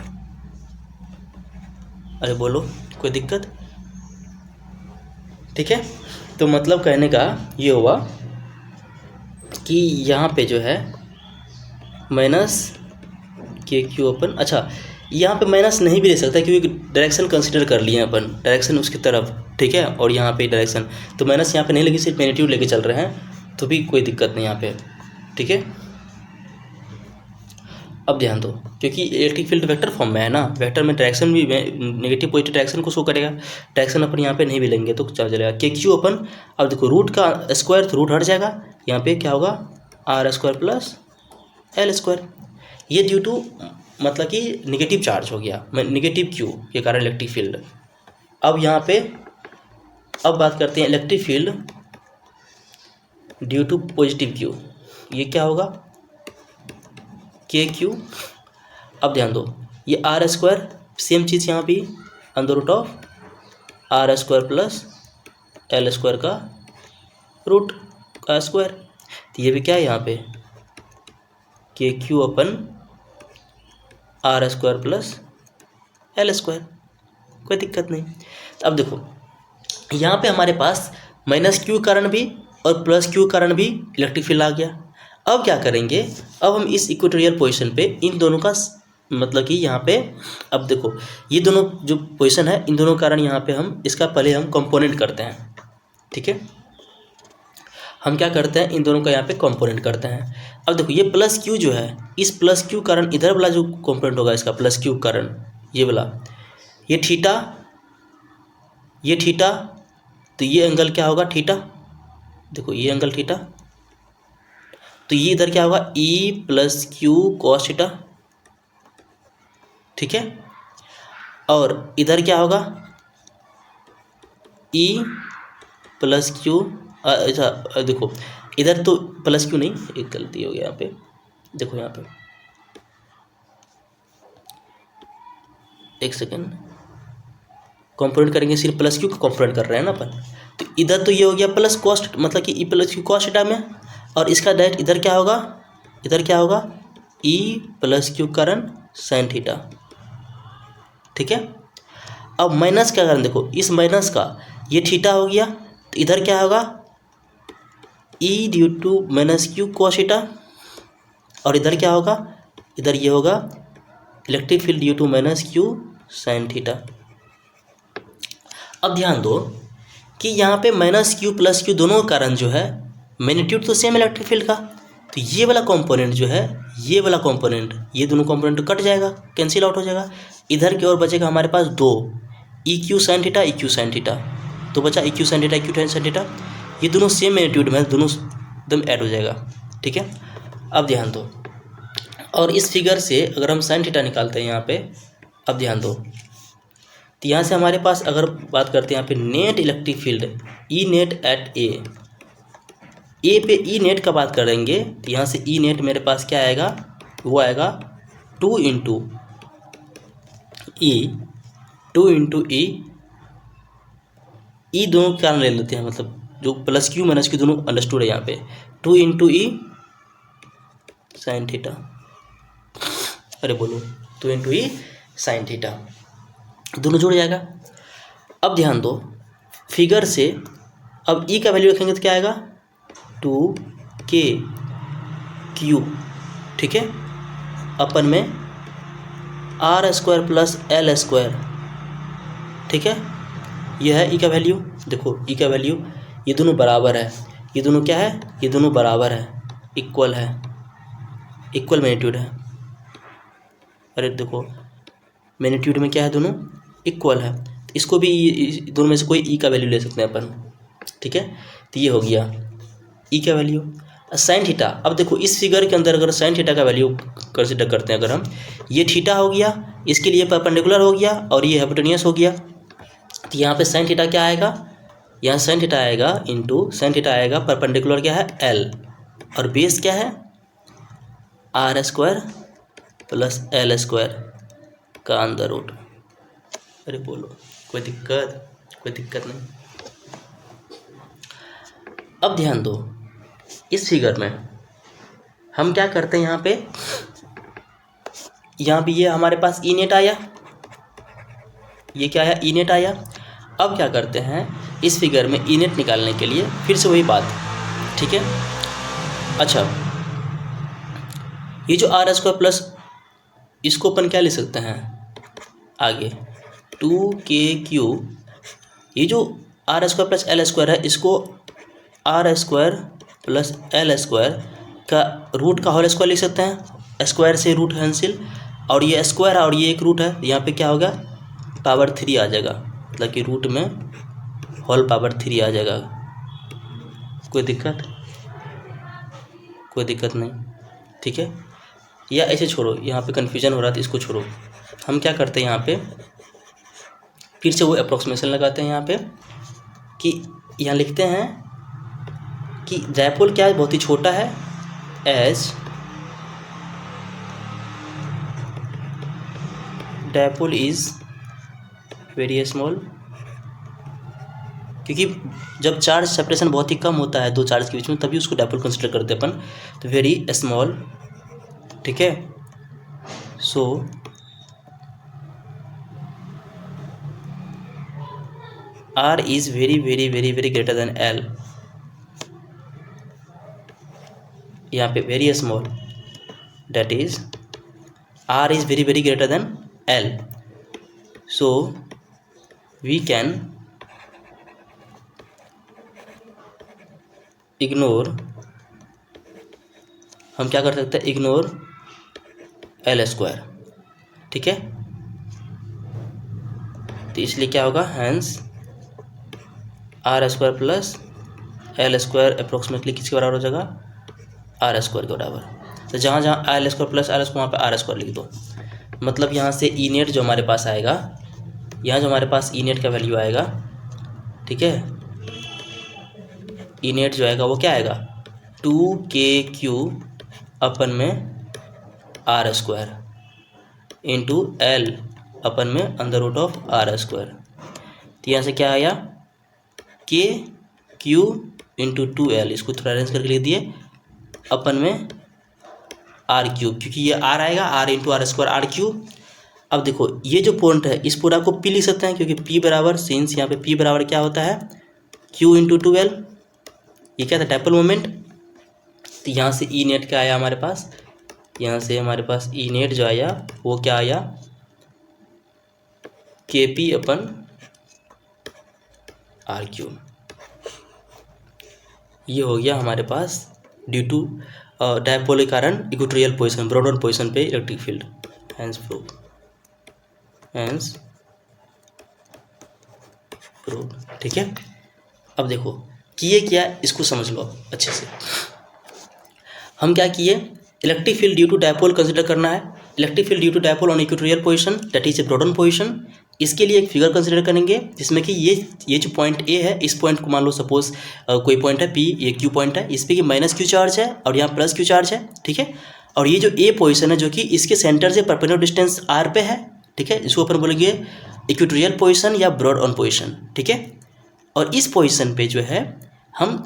अरे बोलो, कोई दिक्कत? ठीक है, तो मतलब कहने का ये हुआ कि यहाँ पे जो है माइनस के क्यू अपन, अच्छा यहाँ पे माइनस नहीं भी ले सकता क्योंकि डायरेक्शन कंसीडर कर लिए अपन, डायरेक्शन उसकी तरफ, ठीक है, और यहाँ पे डायरेक्शन, तो माइनस यहाँ पे नहीं लगी, सिर्फ मैग्नीट्यूड लेके चल रहे हैं, तो भी कोई दिक्कत नहीं यहाँ पे, ठीक है। अब ध्यान दो, क्योंकि इलेक्ट्रिक फील्ड वेक्टर फॉर्म में है ना, वेक्टर में डायरेक्शन भी नेगेटिव पॉजिटिव डायरेक्शन को शो करेगा, डायरेक्शन अपन यहाँ पे नहीं भी लेंगे तो चल जाएगा के क्यू अपन। अब देखो रूट का स्क्वायर तो रूट हट जाएगा, यहाँ पे क्या होगा r square plus l square. ये ड्यू टू मतलब कि निगेटिव चार्ज हो गया, निगेटिव क्यू के कारण इलेक्ट्रिक फील्ड। अब यहाँ पे अब बात करते हैं electric field due to positive q, ये क्या होगा के क्यू। अब ध्यान दो ये आर स्क्वायर, सेम चीज़ यहाँ भी under root of are square plus l square का रूट का स्क्वायर, तो ये भी क्या है यहाँ पे के क्यू अपन r square plus l square, कोई दिक्कत नहीं। तो अब देखो यहाँ पे हमारे पास माइनस क्यू कारण भी और प्लस क्यू कारण भी इलेक्ट्रिक फील्ड आ गया। अब क्या करेंगे, अब हम इस इक्वेटोरियल पोजीशन पे इन दोनों का मतलब कि यहाँ पे अब देखो ये दोनों जो पोजीशन है इन दोनों कारण यहाँ पे हम इसका पहले हम कंपोनेंट करते हैं, ठीक है। हम क्या करते हैं इन दोनों का यहाँ पे कंपोनेंट करते हैं। अब देखो ये प्लस क्यू जो है, इस प्लस क्यू कारण इधर वाला जो कंपोनेंट होगा इसका प्लस क्यू कारण ये वाला, ये थीटा, तो ये एंगल क्या होगा थीटा, देखो ये एंगल थीटा, तो ये इधर क्या होगा E plus Q cos theta, ठीक है। और इधर क्या होगा ई प्लस क्यू, अच्छा देखो इधर तो प्लस क्यू नहीं, एक गलती हो गया यहाँ पे, देखो यहाँ पे एक सेकेंड, कंपोनेंट करेंगे सिर्फ प्लस क्यू का कंपोनेंट कर रहे हैं ना अपन, तो इधर तो ये हो गया प्लस कॉस्ट मतलब कि E plus Q cos theta में, और इसका डायरेक्ट इधर क्या होगा ई प्लस क्यू कारण साइन थीटा, ठीक है। अब माइनस का कारण देखो इस माइनस का ये थीटा हो गया, तो इधर क्या होगा E due to minus Q cos theta, और इधर क्या होगा इधर ये होगा electric field due to minus Q sine theta. अब ध्यान दो कि यहाँ पे माइनस क्यू प्लस क्यू दोनों कारण जो है मैग्नीट्यूड तो सेम इलेक्ट्रिक फील्ड का, तो ये वाला कंपोनेंट जो है ये वाला कंपोनेंट ये दोनों कंपोनेंट कट जाएगा, कैंसिल आउट हो जाएगा, इधर की ओर बचेगा हमारे पास दो E Q sine theta E Q sine theta, तो बचा E Q sine theta E Q sine theta, ये दोनों सेम मैग्नीट्यूड में दोनों एकदम ऐड हो जाएगा, ठीक है। अब ध्यान दो और इस फिगर से अगर हम साइन थीटा निकालते हैं यहाँ पे, अब ध्यान दो तो यहाँ से हमारे पास अगर बात करते हैं यहाँ पे net electric field E net at A पे ई नेट का बात करेंगे, तो यहाँ से ई नेट मेरे पास क्या आएगा, वो आएगा 2 इंटू ई दोनों क्या ले लेते हैं, मतलब जो प्लस क्यू माइनस क्यू दोनों अंडरस्टूड है यहाँ पे, 2 इंटू ई साइन थीटा, अरे बोलो 2 इंटू ई साइन थीटा, दोनों जुड़ जाएगा। अब ध्यान दो फिगर से अब ई का वैल्यू रखेंगे तो क्या आएगा 2k क्यूब, ठीक है, अपन में are square plus l square, ठीक है, यह है ई का वैल्यू। देखो ई का वैल्यू ये दोनों बराबर है, ये दोनों क्या है, ये दोनों बराबर है, इक्वल है, इक्वल मैग्नीट्यूड है, अरे देखो मैग्नीट्यूड में क्या है दोनों इक्वल है, तो इसको भी दोनों में से कोई ई का वैल्यू ले सकते हैं अपन, ठीक है। तो ये हो गया ई का वैल्यू। साइन थीटा, अब देखो इस फिगर के अंदर अगर साइन थीटा का वैल्यू कंसिडर करते हैं अगर हम, ये थीटा हो गया, इसके लिए परपेंडिकुलर हो गया और ये हाइपोटेन्यूस हो गया, तो यहाँ पे साइन थीटा क्या आएगा, यहाँ साइन थीटा आएगा इंटू साइन थीटा आएगा, परपेंडिकुलर क्या है एल और बेस क्या है r square plus l square का अंदर रूट, अरे बोलो कोई दिक्कत नहीं। अब ध्यान दो इस फिगर में हम क्या करते हैं, यहाँ पे ये हमारे पास ई नेट आया, ये क्या है ई नेट आया। अब क्या करते हैं इस फिगर में ई नेट निकालने के लिए फिर से वही बात, ठीक है। अच्छा ये जो आर स्क्वायर प्लस इसको अपन क्या ले सकते हैं आगे 2k क्यूब, ये जो are square plus l square है इसको r square plus l square का रूट का होल स्क्वायर लिख सकते हैं, स्क्वायर से रूट कैंसिल, और ये स्क्वायर और ये एक रूट है, यहाँ पे क्या होगा पावर 3 आ जाएगा, मतलब कि रूट में होल पावर 3 आ जाएगा, कोई दिक्कत नहीं, ठीक है। या ऐसे छोड़ो, यहाँ पे कन्फ्यूजन हो रहा था, इसको छोड़ो। हम क्या करते हैं यहाँ पे फिर से वो अप्रोक्सीमेशन लगाते हैं यहाँ पे कि यहाँ लिखते हैं कि डायपोल क्या है, बहुत ही छोटा है, as dipole is very small, क्योंकि जब चार्ज सेपरेशन बहुत ही कम होता है दो चार्ज के बीच में तभी उसको डायपोल कंसिडर करते हैं अपन, तो वेरी स्मॉल, ठीक है। सो R is very very very very greater than L, यहाँ पे very small, that is R is very very greater than L, so we can ignore, हम क्या कर सकते हैं, इग्नोर L स्क्वायर, ठीक है। तो इसलिए क्या होगा, hence r square plus l square approximately किसके बराबर हो जाएगा, आर स्क्वायर के बराबर। तो जहाँ जहाँ l square plus r square वहाँ पे आर स्क्वायर लिख दो। मतलब यहाँ से ई नेट जो हमारे पास आएगा, यहाँ जो हमारे पास ई नेट का वैल्यू आएगा, ठीक है, ई नेट जो आएगा वो क्या आएगा, 2KQ अपन में आर स्क्वायर इंटू एल अपन में under root of are square. तो यहाँ से क्या आया, KQ इंटू 2L, इसको थोड़ा अरेंज करके लिख दिए, अपन में आर क्यूब, क्योंकि ये आर आएगा, r into r square r cube. अब देखो ये जो पॉइंट है इस पूरा को पी लिख सकते हैं, क्योंकि पी बराबर, सिंस यहाँ पे पी बराबर क्या होता है, Q इंटू 2L, ये क्या था, डायपोल मोमेंट। तो यहाँ से ई नेट क्या आया हमारे पास, यहाँ से हमारे पास ई नेट जो आया वो क्या आया, KP अपन आर क्यूब। ये हो गया हमारे पास ड्यू टू डायपोल के कारण इक्वेटोरियल पोजीशन, ब्रॉडन पोजीशन पे इलेक्ट्रिक फील्ड, हैंस प्रूव, ठीक है। अब देखो किए क्या, इसको समझ लो अच्छे से। हम क्या किए, electric field due to dipole consider करना है, electric field due to dipole on equatorial position that is a broad on position. इसके लिए एक फिगर कंसिडर करेंगे जिसमें कि ये जो पॉइंट ए है, इस पॉइंट को मान लो सपोज कोई पॉइंट है पी, ये क्यू पॉइंट है, इस पे कि माइनस क्यू चार्ज है और यहाँ प्लस क्यू चार्ज है, ठीक है। और ये जो ए पोजीशन है जो कि इसके सेंटर से परपेंडिकुलर डिस्टेंस आर पे है, ठीक है, इसको अपन बोलेंगे इक्वेटोरियल पोजीशन या ब्रॉड ऑन पोजीशन, ठीक है। और इस पोजीशन पे जो है हम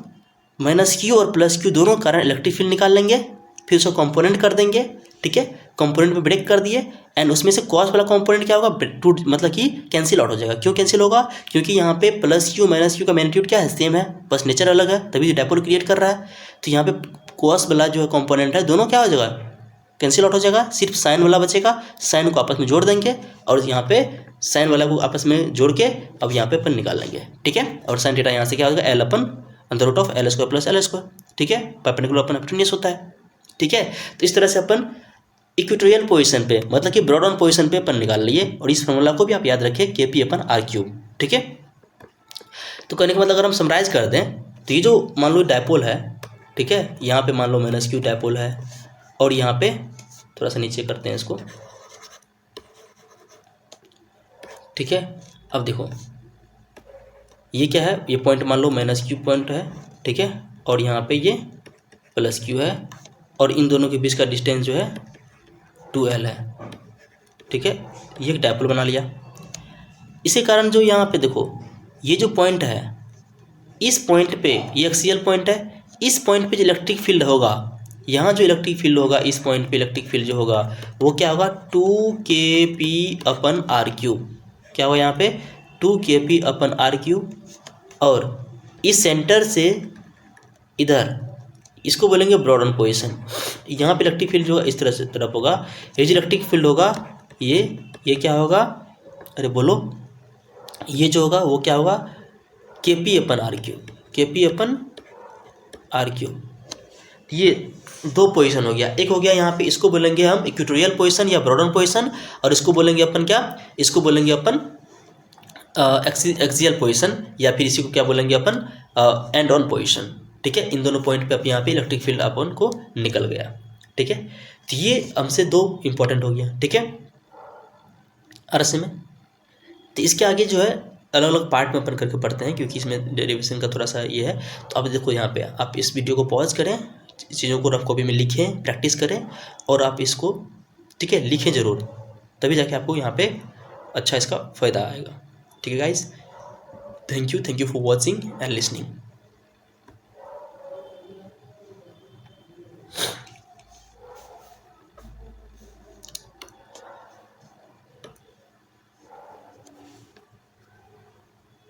माइनस क्यू और प्लस क्यू दोनों कारण इलेक्ट्रिक फील्ड निकाल लेंगे, फिर उसको कंपोनेंट कर देंगे, ठीक है, कंपोनेंट में ब्रेक कर दिए, एंड उसमें से कॉस वाला कंपोनेंट क्या होगा, टूट, मतलब कि कैंसिल आउट हो जाएगा। क्यों कैंसिल होगा, क्योंकि यहाँ पे प्लस क्यू माइनस क्यू का मैग्नीट्यूड क्या है, सेम है, बस नेचर अलग है, तभी डायपोल क्रिएट कर रहा है। तो यहाँ पे कॉस वाला जो है कंपोनेंट है दोनों क्या हो जाएगा, कैंसिल आउट हो जाएगा, सिर्फ साइन वाला बचेगा, साइन को आपस में जोड़ देंगे और यहाँ पे साइन वाला को आपस में जोड़ के अब यहाँ पे अपन निकाल लेंगे, ठीक है। और साइन थीटा यहाँ से क्या हो जाएगा, l upon under root of l square plus l square, ठीक है, परपेंडिकुलर अपन अपटेनियस होता है, ठीक है। तो इस तरह से अपन इक्वेटोरियल पोजीशन पे, मतलब कि ब्रॉड ऑन पोजीशन पे अपन निकाल लिए, और इस फॉर्मूला को भी आप याद रखिए, KP अपन आर क्यूब, ठीक है। तो कहने का मतलब अगर हम समराइज कर दें तो ये जो मान लो डायपोल है, ठीक है, यहाँ पे मान लो माइनस क्यू डायपोल है, और यहाँ पे थोड़ा सा नीचे करते हैं इसको, ठीक है। अब देखो ये क्या है, ये पॉइंट मान लो माइनस क्यू पॉइंट है, ठीक है, और यहाँ पे ये प्लस क्यू है, और इन दोनों के बीच का डिस्टेंस जो है 2L है, ठीक है। ये एक डायपोल बना लिया। इसी कारण जो यहाँ पे देखो ये जो पॉइंट है, इस पॉइंट पे ये एक्सियल पॉइंट है, इस पॉइंट पे जो इलेक्ट्रिक फील्ड होगा, यहाँ जो इलेक्ट्रिक फील्ड होगा, इस पॉइंट पे इलेक्ट्रिक फील्ड जो होगा वो क्या होगा, 2KP अपन आर क्यूब, क्या होगा यहाँ पे 2KP अपन आर क्यूब। और इस सेंटर से इधर इसको बोलेंगे ब्रॉड ऑन पोजीशन, यहाँ पे इलेक्ट्रिक फील्ड जो होगा इस तरह से तरफ होगा, ये जो इलेक्ट्रिक फील्ड होगा ये क्या होगा, अरे बोलो, ये जो होगा वो क्या होगा, KP upon r cube, KP upon r cube. ये दो पोजीशन हो गया, एक हो गया यहाँ पे, इसको बोलेंगे हम इक्वेटोरियल पोजीशन या ब्रॉड ऑन पोजीशन, और इसको बोलेंगे अपन क्या, इसको बोलेंगे अपन एक्सियल पोजीशन, या फिर इसी को क्या बोलेंगे अपन एंड ऑन पोजीशन, ठीक है। इन दोनों पॉइंट पे अब यहाँ पे इलेक्ट्रिक फील्ड अपन को निकल गया, ठीक है। तो ये हमसे 2 इम्पोर्टेंट हो गया, ठीक है, RSA में। तो इसके आगे जो है अलग अलग पार्ट में अपन करके पढ़ते हैं, क्योंकि इसमें डेरिवेशन का थोड़ा सा ये है। तो अब देखो यहाँ पे आप इस वीडियो को पॉज करें, चीज़ों को रफ कॉपी में लिखें, प्रैक्टिस करें, और आप इसको, ठीक है, लिखें ज़रूर, तभी जाके आपको यहाँ पे अच्छा इसका फ़ायदा आएगा। ठीक है guys, thank you for watching and listening.